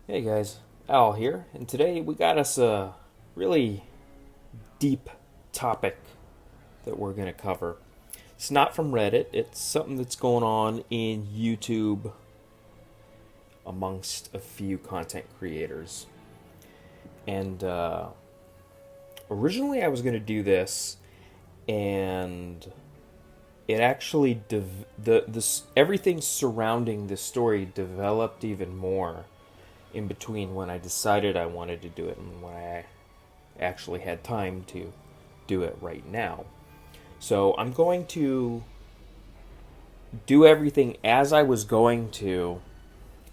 Hey guys, Al here, and today we got us a really deep topic that we're going to cover. It's not from Reddit, it's something that's going on in YouTube amongst a few content creators. And originally I was going to do this, and it actually this everything surrounding this story developed even more in between when I decided I wanted to do it and when I actually had time to do it right now. So I'm going to do everything as I was going to,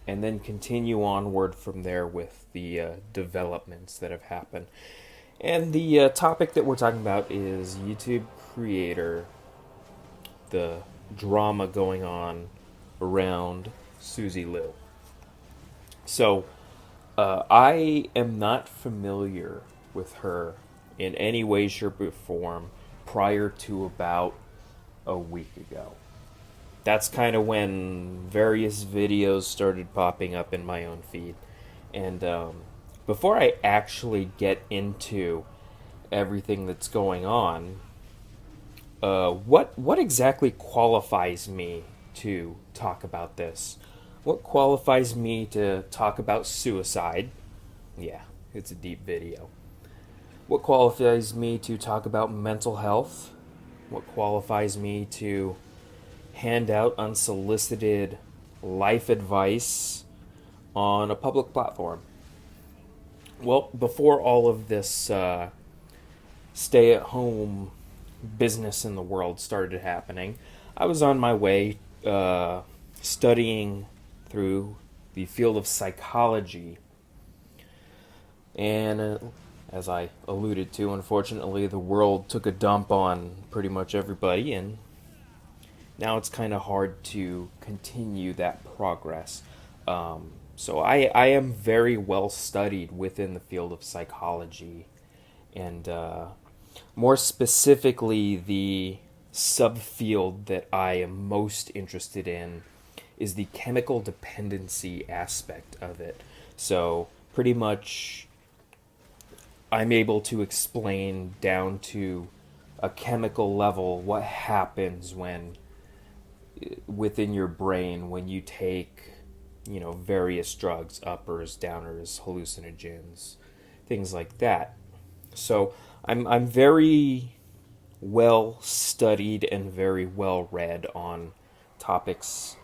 and then continue onward from there with the developments that have happened. And the topic that we're talking about is YouTube creator, the drama going on around Susie Liu. So, I am not familiar with her in any way, shape, or form prior to about a week ago. That's kind of when various videos started popping up in my own feed. And before I actually get into everything that's going on, what exactly qualifies me to talk about this? What qualifies me to talk about suicide? Yeah, it's a deep video. What qualifies me to talk about mental health? What qualifies me to hand out unsolicited life advice on a public platform? Well, before all of this stay at home business in the world started happening, I was on my way studying through the field of psychology. And as I alluded to, unfortunately, the world took a dump on pretty much everybody, and now it's kind of hard to continue that progress. So I am very well studied within the field of psychology, and more specifically, the subfield that I am most interested in is the chemical dependency aspect of it. So, pretty much, I'm able to explain down to a chemical level what happens when within your brain when you take, various drugs, uppers, downers, hallucinogens, things like that. So I'm very well studied and very well read on topics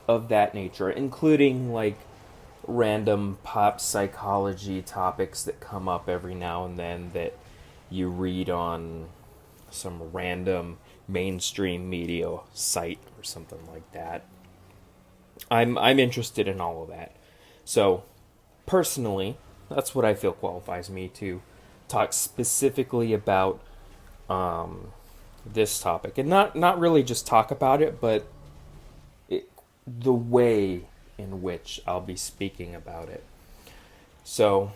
of that nature, including like random pop psychology topics that come up every now and then that you read on some random mainstream media site or something like that. I'm interested in all of that. So personally, that's what I feel qualifies me to talk specifically about this topic, and not really just talk about it, but the way in which I'll be speaking about it. So,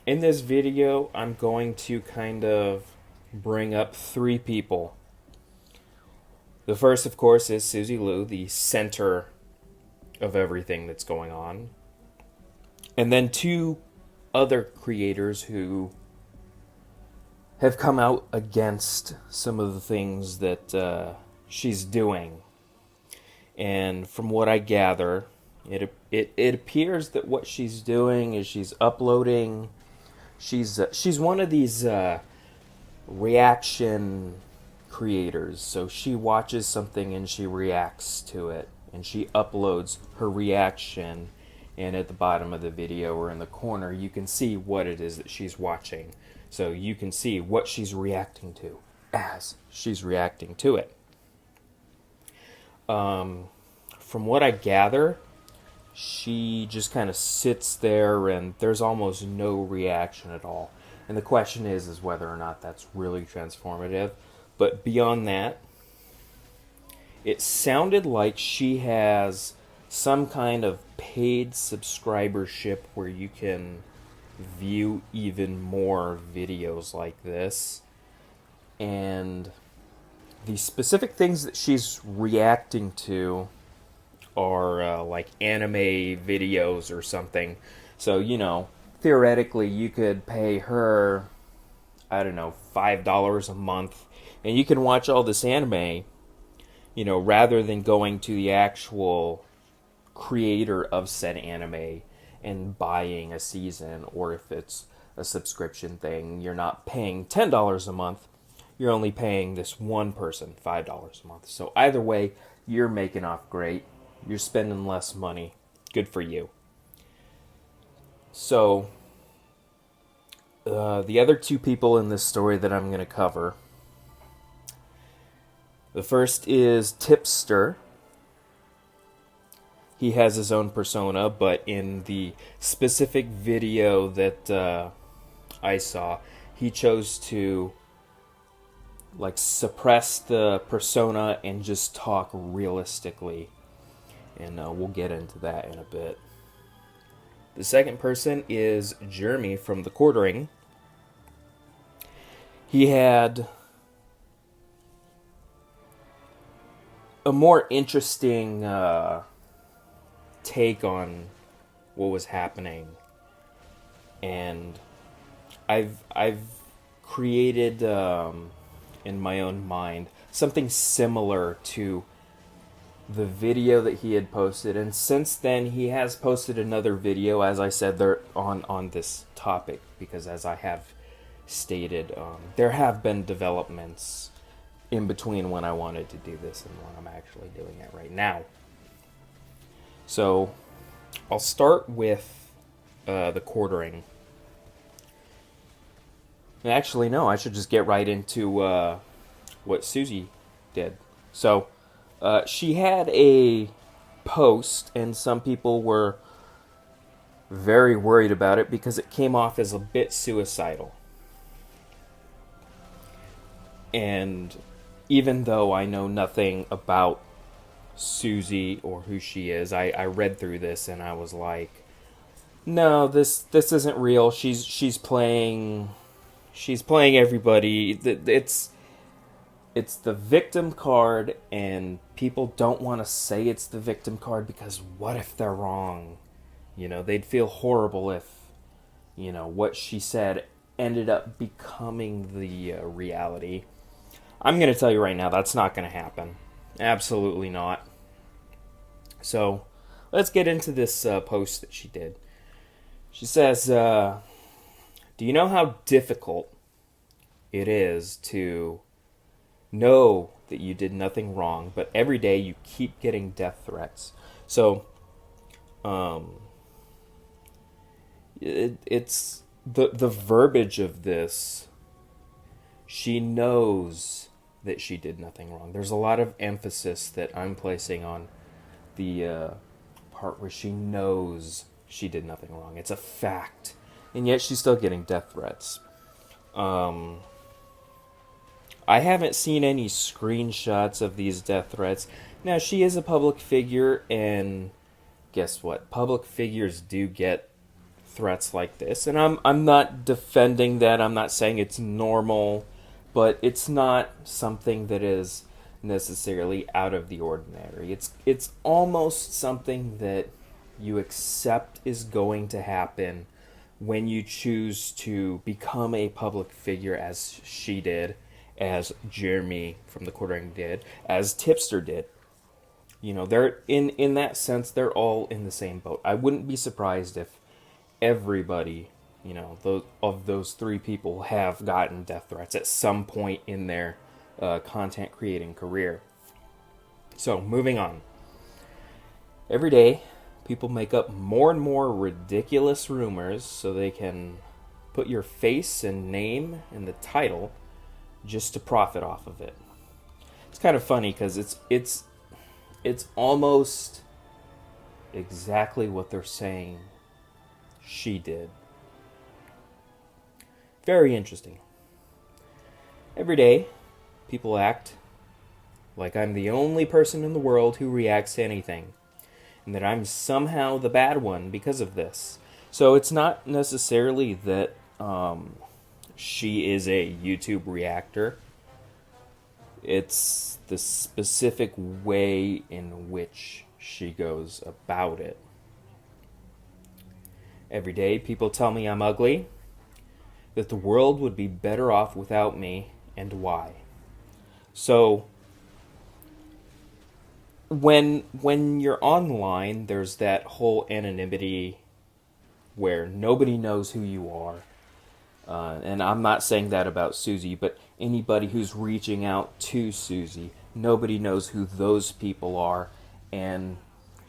in this video, I'm going to kind of bring up three people. The first, of course, is Susie Liu, the center of everything that's going on. And then two other creators who have come out against some of the things that she's doing. And from what I gather, it appears that what she's doing is she's uploading. She's one of these reaction creators. So she watches something and she reacts to it, and she uploads her reaction. And at the bottom of the video or in the corner, you can see what it is that she's watching. So you can see what she's reacting to as she's reacting to it. From what I gather, she just kind of sits there and there's almost no reaction at all. And the question is whether or not that's really transformative. But beyond that, it sounded like she has some kind of paid subscribership where you can view even more videos like this. And the specific things that she's reacting to are like anime videos or something. So, theoretically, you could pay her, I don't know, $5 a month, and you can watch all this anime, rather than going to the actual creator of said anime and buying a season, or if it's a subscription thing, you're not paying $10 a month. You're only paying this one person $5 a month. So either way, you're making off great. You're spending less money. Good for you. So, the other two people in this story that I'm going to cover. The first is Tipster. He has his own persona, but in the specific video that I saw, he chose to suppress the persona and just talk realistically. And we'll get into that in a bit. The second person is Jeremy from The Quartering. He had a more interesting take on what was happening, and I've created in my own mind something similar to the video that he had posted, and since then he has posted another video, as I said, there on this topic, because as I have stated, there have been developments in between when I wanted to do this and when I'm actually doing it right now. So I'll start with The Quartering. Actually, no, I should just get right into what Susie did. So she had a post, and some people were very worried about it because it came off as a bit suicidal. And even though I know nothing about Susie or who she is, I read through this and I was like, no, this isn't real. She's playing everybody. It's the victim card, and people don't want to say it's the victim card because what if they're wrong? They'd feel horrible if what she said ended up becoming the reality. I'm going to tell you right now, that's not going to happen. Absolutely not. So, let's get into this post that she did. She says, do you know how difficult it is to know that you did nothing wrong, but every day you keep getting death threats? So, it's the verbiage of this. She knows that she did nothing wrong. There's a lot of emphasis that I'm placing on the part where she knows she did nothing wrong. It's a fact. And yet she's still getting death threats. I haven't seen any screenshots of these death threats. Now, she is a public figure, and guess what? Public figures do get threats like this. And I'm not defending that. I'm not saying it's normal. But it's not something that is necessarily out of the ordinary. It's almost something that you accept is going to happen when you choose to become a public figure, as she did, as Jeremy from The Quartering did, as Tipster did. They're in that sense, they're all in the same boat. I wouldn't be surprised if everybody, those three people have gotten death threats at some point in their content creating career. So, moving on. Every day, people make up more and more ridiculous rumors so they can put your face and name in the title just to profit off of it. It's kind of funny because it's almost exactly what they're saying she did. Very interesting. Every day, people act like I'm the only person in the world who reacts to anything, and that I'm somehow the bad one because of this. So it's not necessarily that she is a YouTube reactor. It's the specific way in which she goes about it. Every day people tell me I'm ugly, that the world would be better off without me, and why. So when you're online, there's that whole anonymity where nobody knows who you are. And I'm not saying that about Susie, but anybody who's reaching out to Susie, nobody knows who those people are, and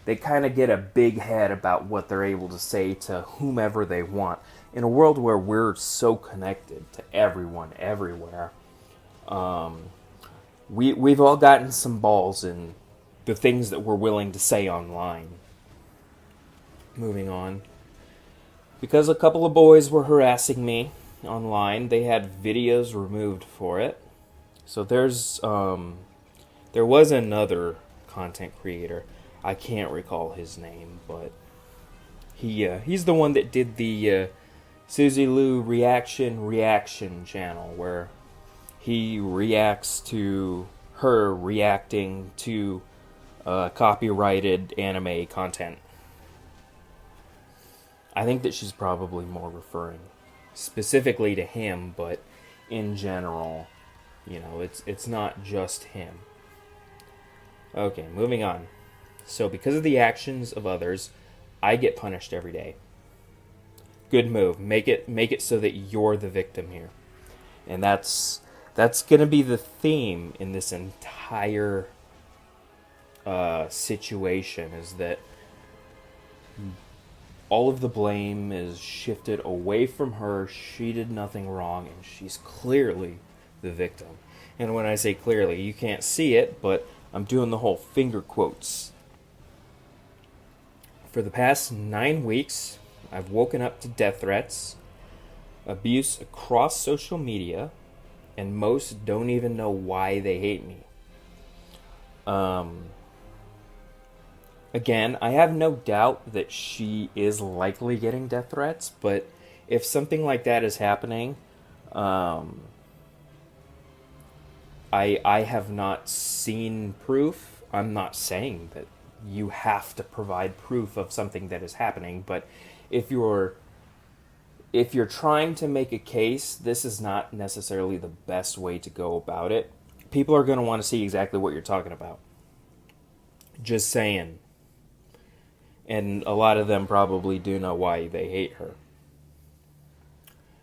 they kind of get a big head about what they're able to say to whomever they want. In a world where we're so connected to everyone, everywhere, we've all gotten some balls in the things that we're willing to say online. Moving on. Because a couple of boys were harassing me online, they had videos removed for it. So there was another content creator. I can't recall his name, but he's the one that did the Susie Lou reaction channel, where he reacts to her reacting to copyrighted anime content. I think that she's probably more referring specifically to him, but in general, it's not just him. Okay, moving on. So because of the actions of others, I get punished every day. Good move. Make it so that you're the victim here. And that's going to be the theme in this entire situation, is that all of the blame is shifted away from her. She did nothing wrong, and she's clearly the victim. And when I say clearly, you can't see it, but I'm doing the whole finger quotes. For the past 9 weeks, I've woken up to death threats, abuse across social media, and most don't even know why they hate me. Again, I have no doubt that she is likely getting death threats, but if something like that is happening, I have not seen proof. I'm not saying that you have to provide proof of something that is happening, but if you're trying to make a case, this is not necessarily the best way to go about it. People are going to want to see exactly what you're talking about. Just saying. And a lot of them probably do know why they hate her.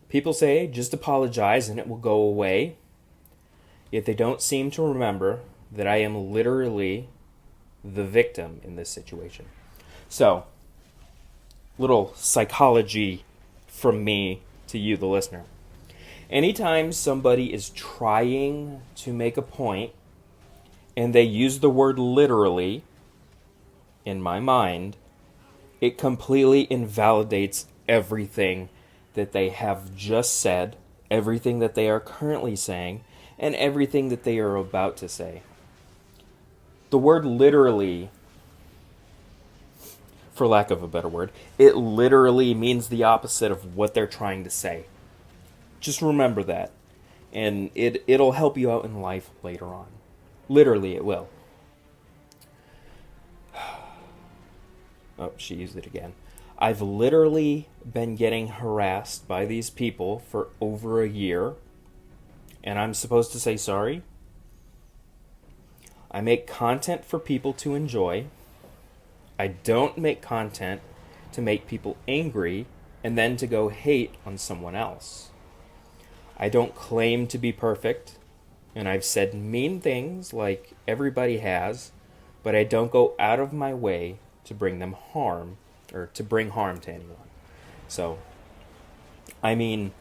People say, just apologize and it will go away. Yet they don't seem to remember that I am literally the victim in this situation. So, little psychology from me to you, the listener. Anytime somebody is trying to make a point and they use the word literally, in my mind, it completely invalidates everything that they have just said, everything that they are currently saying, and everything that they are about to say. The word literally, for lack of a better word, it literally means the opposite of what they're trying to say. Just remember that, and it'll help you out in life later on. Literally, it will. Oh, she used it again. I've literally been getting harassed by these people for over a year, and I'm supposed to say sorry? I make content for people to enjoy. I don't make content to make people angry and then to go hate on someone else. I don't claim to be perfect, and I've said mean things like everybody has, but I don't go out of my way to bring them harm, or to bring harm to anyone. So, I mean,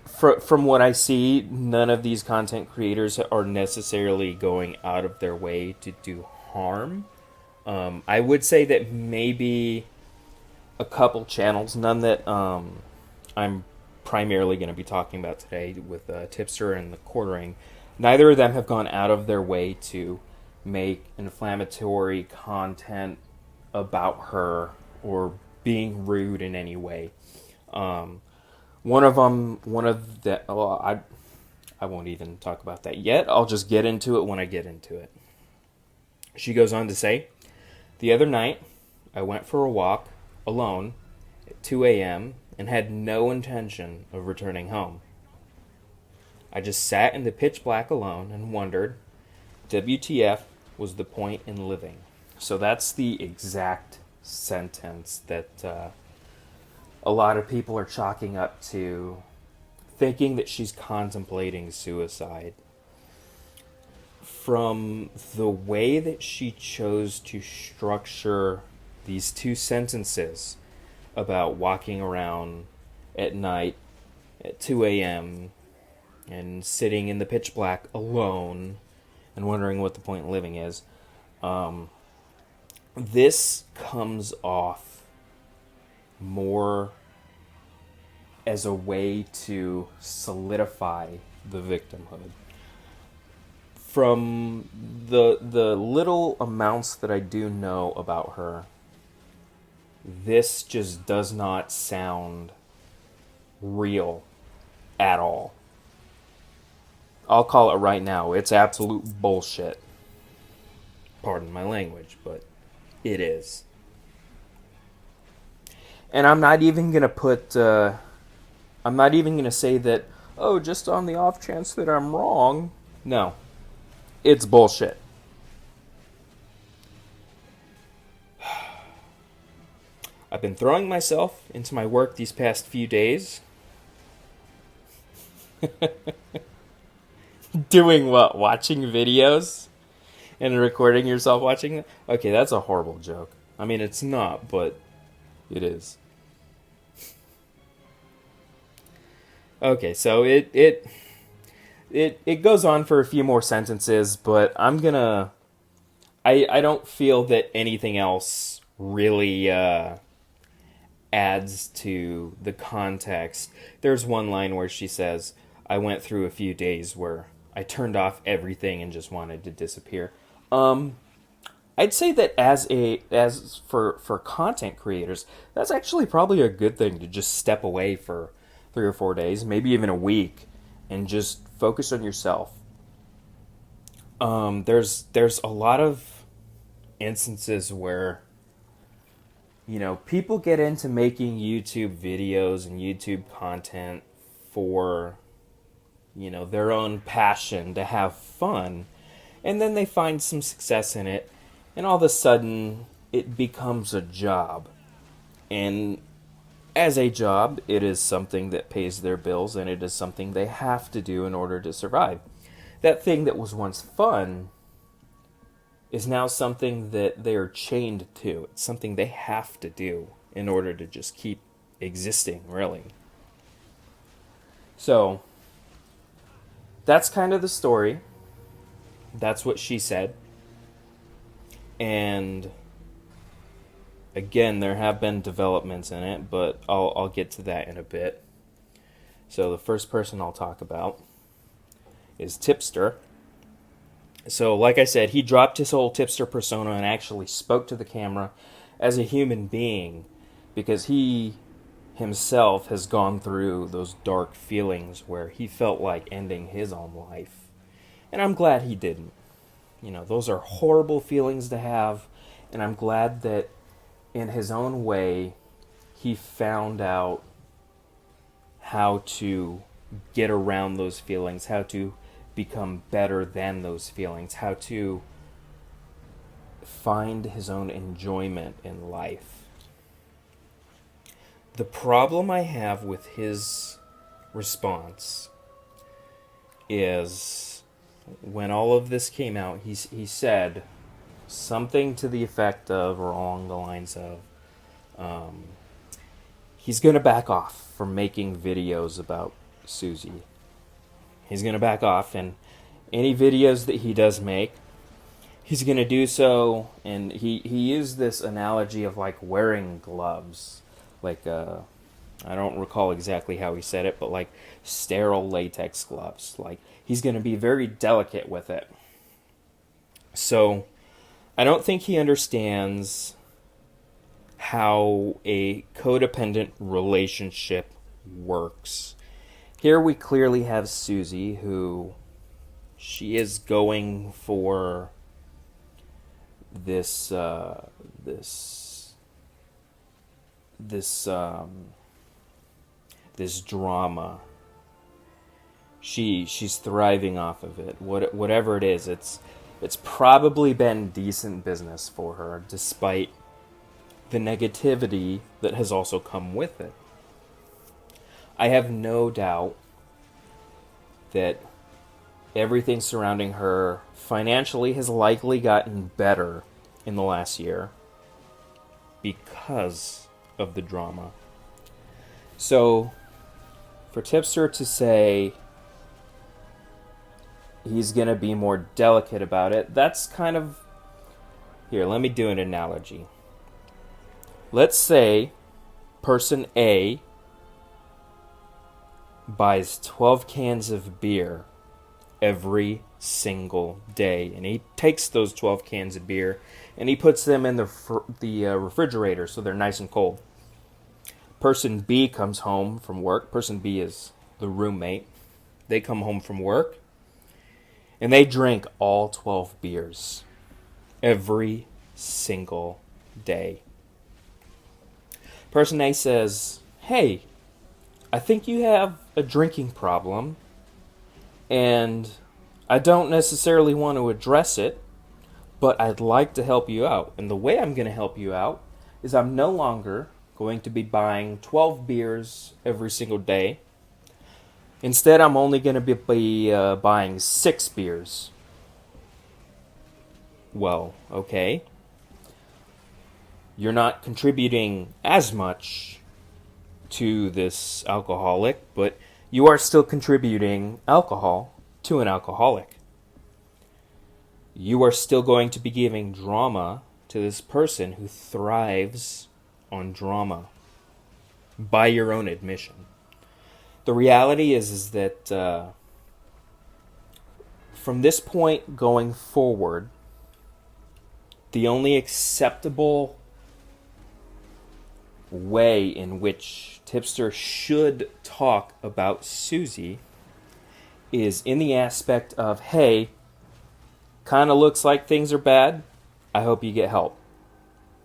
from what I see, none of these content creators are necessarily going out of their way to do harm. I would say that maybe a couple channels, none that I'm primarily going to be talking about today with Tipster and the Quartering, neither of them have gone out of their way to make inflammatory content about her or being rude in any way. One of the, well, I won't even talk about that yet. I'll just get into it when I get into it. She goes on to say, the other night, I went for a walk alone at 2 a.m. and had no intention of returning home. I just sat in the pitch black alone and wondered, WTF was the point in living? So that's the exact sentence that a lot of people are chalking up to thinking that she's contemplating suicide. From the way that she chose to structure these two sentences about walking around at night at 2 a.m. and sitting in the pitch black alone and wondering what the point in living is, this comes off more as a way to solidify the victimhood. From the little amounts that I do know about her, this just does not sound real at all. I'll call it right now. It's absolute bullshit. Pardon my language, but it is. And I'm not even going to put... I'm not even going to say that, oh, just on the off chance that I'm wrong. No. It's bullshit. I've been throwing myself into my work these past few days. Doing what? Watching videos? And recording yourself watching them? Okay, that's a horrible joke. I mean, it's not, but it is. Okay, so it goes on for a few more sentences, but I'm gonna... I don't feel that anything else really adds to the context. There's one line where she says, I went through a few days where I turned off everything and just wanted to disappear. I'd say that as for content creators, that's actually probably a good thing, to just step away for 3 or 4 days, maybe even a week, and just focus on yourself. There's a lot of instances where, people get into making YouTube videos and YouTube content for, their own passion, to have fun, and then they find some success in it, and all of a sudden it becomes a job. And as a job, it is something that pays their bills, and it is something they have to do in order to survive. That thing that was once fun is now something that they are chained to. It's something they have to do in order to just keep existing, really. So, that's kind of the story. That's what she said. And again, there have been developments in it, but I'll get to that in a bit. So the first person I'll talk about is Tipster. So like I said, he dropped his whole tipster persona and actually spoke to the camera as a human being, because he himself has gone through those dark feelings where he felt like ending his own life. And I'm glad he didn't. Those are horrible feelings to have, and I'm glad that in his own way he found out how to get around those feelings, how to become better than those feelings, how to find his own enjoyment in life. The problem I have with his response is, when all of this came out, he said something to the effect of, or along the lines of, he's going to back off from making videos about Susie. He's going to back off, and any videos that he does make, he's going to do so, and he used this analogy of like wearing gloves. Like, I don't recall exactly how he said it, but like sterile latex gloves. Like, he's going to be very delicate with it. So, I don't think he understands how a codependent relationship works. Here we clearly have Susie, who she is going for this this drama. She's thriving off of it. Whatever it is, it's probably been decent business for her, despite the negativity that has also come with it. I have no doubt that everything surrounding her financially has likely gotten better in the last year because of the drama. So, for Tipster to say he's going to be more delicate about it, that's kind of... Here, let me do an analogy. Let's say person A buys 12 cans of beer every single day, and he takes those 12 cans of beer and he puts them in the refrigerator so they're nice and cold. Person B comes home from work. Person B is the roommate. They come home from work and they drink all 12 beers every single day. Person A says, "Hey, I think you have a drinking problem, and I don't necessarily want to address it, but I'd like to help you out. And the way I'm going to help you out is I'm no longer going to be buying 12 beers every single day. Instead, I'm only going to be buying 6 beers." Well, okay. You're not contributing as much to this alcoholic, but you are still contributing alcohol to an alcoholic. You are still going to be giving drama to this person who thrives on drama, by your own admission. The reality is that from this point going forward, the only acceptable way in which Tipster should talk about Susie is in the aspect of, "Hey, kind of looks like things are bad. I hope you get help."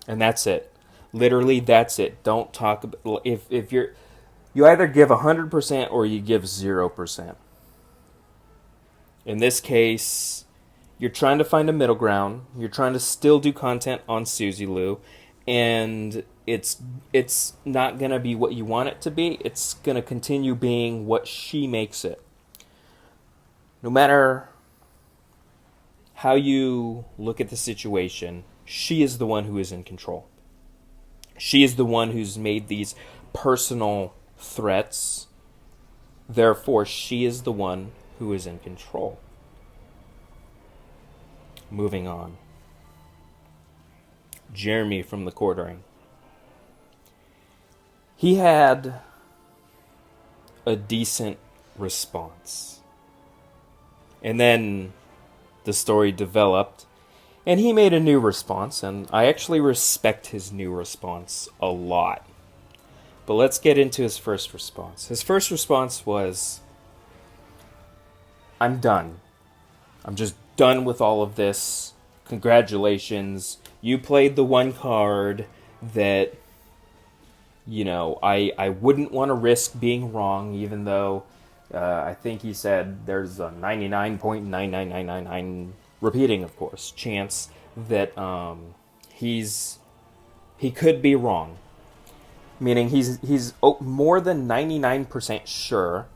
And that's it. Literally, that's it. Don't talk about... If you either give 100% or you give 0%. In this case, you're trying to find a middle ground. You're trying to still do content on Susie Lou, and it's not going to be what you want it to be. It's going to continue being what she makes it. No matter how you look at the situation, she is the one who is in control. She is the one who's made these personal threats. Therefore, she is the one who is in control. Moving on. Jeremy from the quartering. He had a decent response. And then the story developed, and he made a new response, and I actually respect his new response a lot. But let's get into his first response. His first response was, "I'm done. I'm just done with all of this. Congratulations. You played the one card that, I wouldn't want to risk being wrong, even though I think he said there's a 99.99999 repeating, of course, chance that he could be wrong. Meaning he's more than 99% sure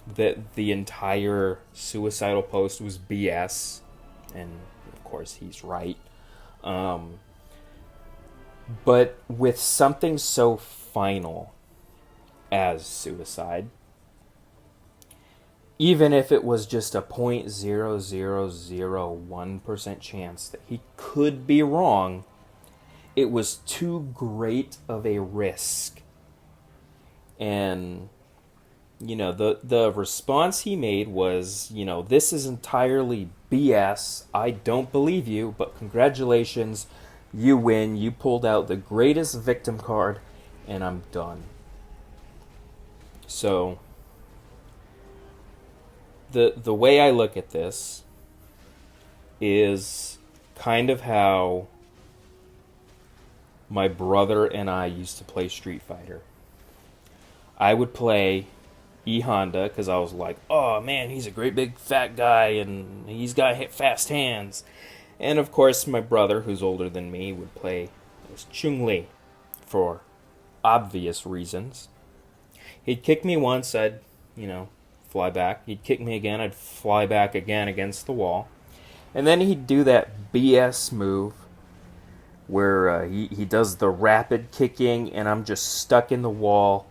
that the entire suicidal post was BS, and of course he's right. But with something so final as suicide, even if it was just a 0.0001% chance that he could be wrong, it was too great of a risk. And, the response he made was, "This is entirely BS. I don't believe you, but congratulations. You win. You pulled out the greatest victim card, and I'm done." So, the way I look at this is kind of how my brother and I used to play Street Fighter. I would play E Honda because I was like, oh man, he's a great big fat guy and he's got fast hands. And of course, my brother, who's older than me, would play as Chung Li for obvious reasons. He'd kick me once, I'd, fly back. He'd kick me again, I'd fly back again against the wall. And then he'd do that BS move where he does the rapid kicking, and I'm just stuck in the wall,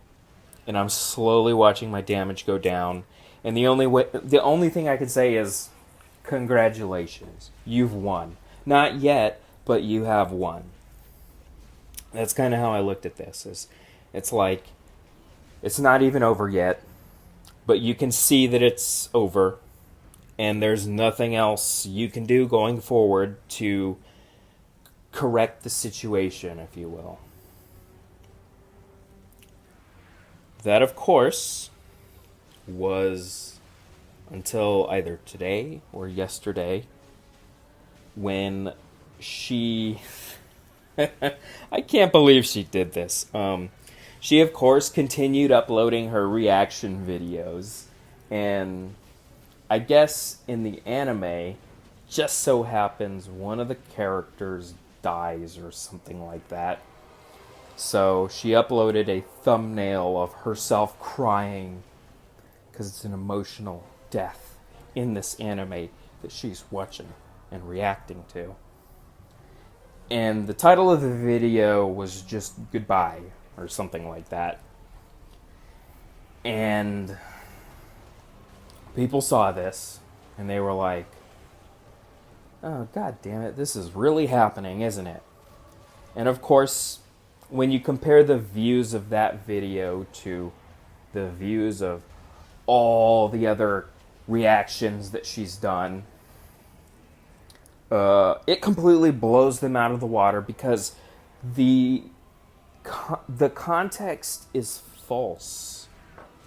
and I'm slowly watching my damage go down. And the only thing I can say is, congratulations, you've won. Not yet, but you have won. That's kind of how I looked at this. It's like, it's not even over yet, but you can see that it's over, and there's nothing else you can do going forward to correct the situation, if you will. That, of course, was until either today or yesterday when she... I can't believe she did this. She, of course, continued uploading her reaction videos, and I guess in the anime, just so happens one of the characters dies or something like that. So she uploaded a thumbnail of herself crying because it's an emotional death in this anime that she's watching and reacting to. And the title of the video was just goodbye or something like that. And people saw this and they were like, oh, god damn it, this is really happening, isn't it? And of course, when you compare the views of that video to the views of all the other reactions that she's done, it completely blows them out of the water because the context is false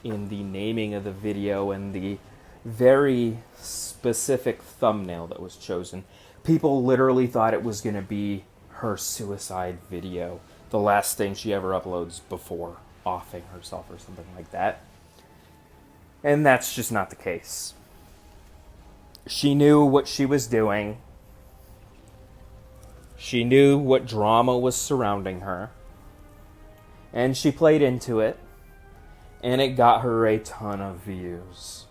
in the naming of the video and the very specific thumbnail that was chosen. People literally thought it was going to be her suicide video, the last thing she ever uploads before offing herself or something like that. And that's just not the case. She knew what she was doing. She knew what drama was surrounding her. And she played into it. And it got her a ton of views.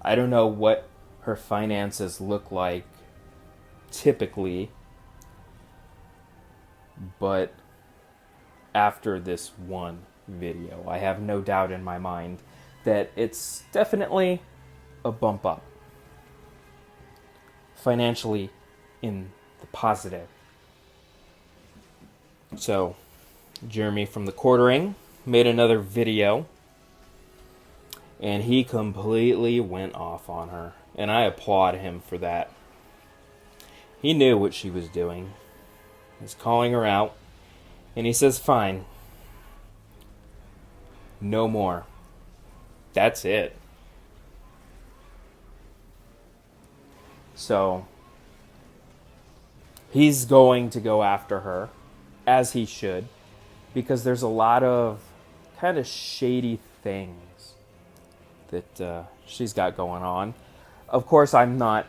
I don't know what her finances look like typically, but after this one video, I have no doubt in my mind that it's definitely a bump up. Financially in the positive. So, Jeremy from the Quartering made another video, and he completely went off on her. And I applaud him for that. He knew what she was doing. He's calling her out. And he says, fine. No more. That's it. So, he's going to go after her, as he should, because there's a lot of kind of shady things that she's got going on. Of course, I'm not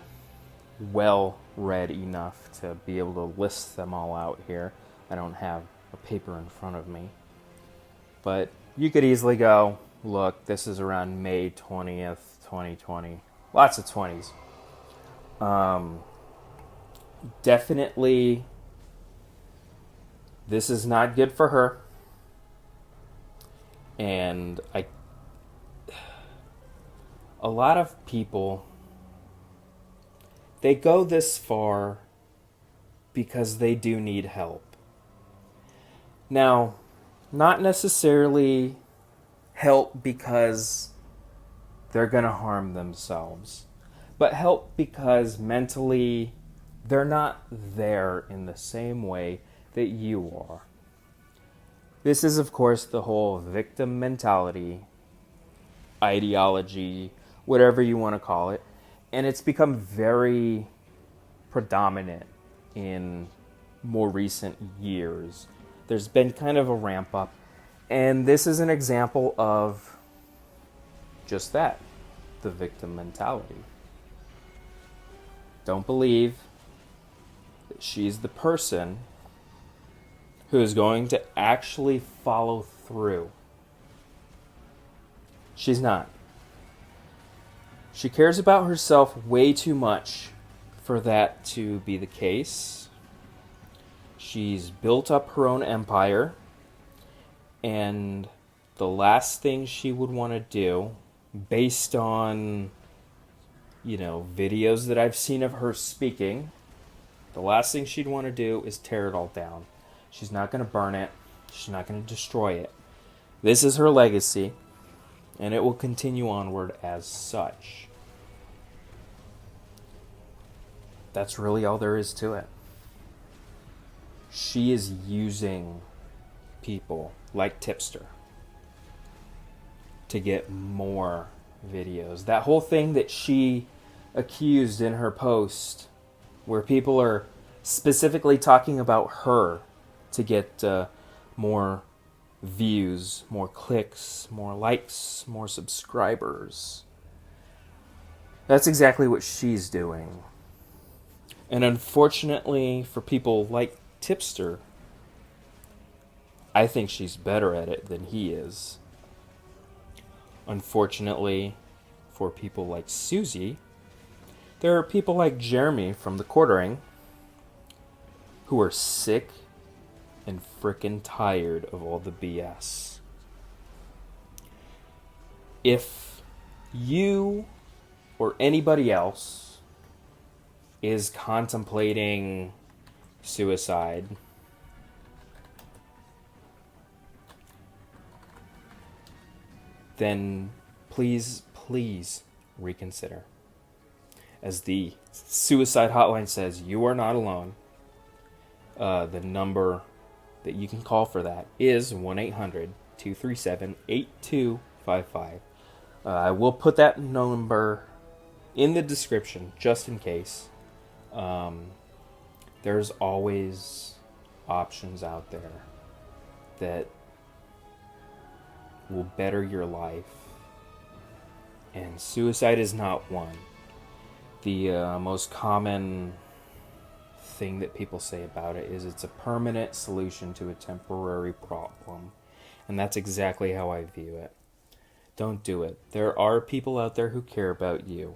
well read enough to be able to list them all out here. I don't have a paper in front of me. But you could easily go, look, this is around May 20th, 2020. Lots of 20s. Definitely, this is not good for her. And a lot of people, they go this far because they do need help. Now, not necessarily help because they're going to harm themselves, but help because mentally they're not there in the same way that you are. This is, of course, the whole victim mentality, ideology, whatever you want to call it. And it's become very predominant in more recent years There's been kind of a ramp up. And this is an example of just that, the victim mentality. Don't believe that she's the person who is going to actually follow through. She's not. She cares about herself way too much for that to be the case. She's built up her own empire, and the last thing she would want to do, based on, videos that I've seen of her speaking, the last thing she'd want to do is tear it all down. She's not going to burn it. She's not going to destroy it. This is her legacy, and it will continue onward as such. That's really all there is to it. She is using people like Tipster to get more videos. That whole thing that she accused in her post, where people are specifically talking about her to get more views, more clicks, more likes, more subscribers. That's exactly what she's doing. And unfortunately for people like Tipster, I think she's better at it than he is. Unfortunately for people like Susie, there are people like Jeremy from the Quartering who are sick and frickin' tired of all the BS. If you or anybody else is contemplating suicide, then please reconsider. As the suicide hotline says, you are not alone. The number that you can call for that is 1-800-237-8255. I will put that number in the description just in case. There's always options out there that will better your life, and suicide is not one. The most common thing that people say about it is it's a permanent solution to a temporary problem, and that's exactly how I view it. Don't do it. There are people out there who care about you.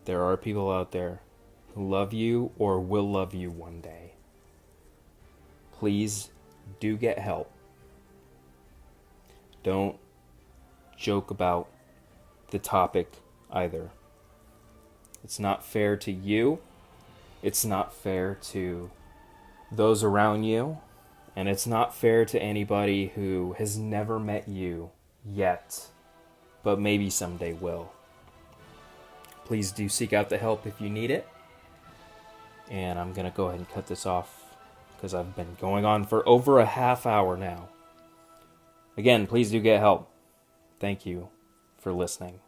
There are people out there who love you or will love you one day. Please do get help. Don't joke about the topic either. It's not fair to you. It's not fair to those around you. And it's not fair to anybody who has never met you yet, but maybe someday will. Please do seek out the help if you need it. And I'm going to go ahead and cut this off because I've been going on for over a half hour now. Again, please do get help. Thank you for listening.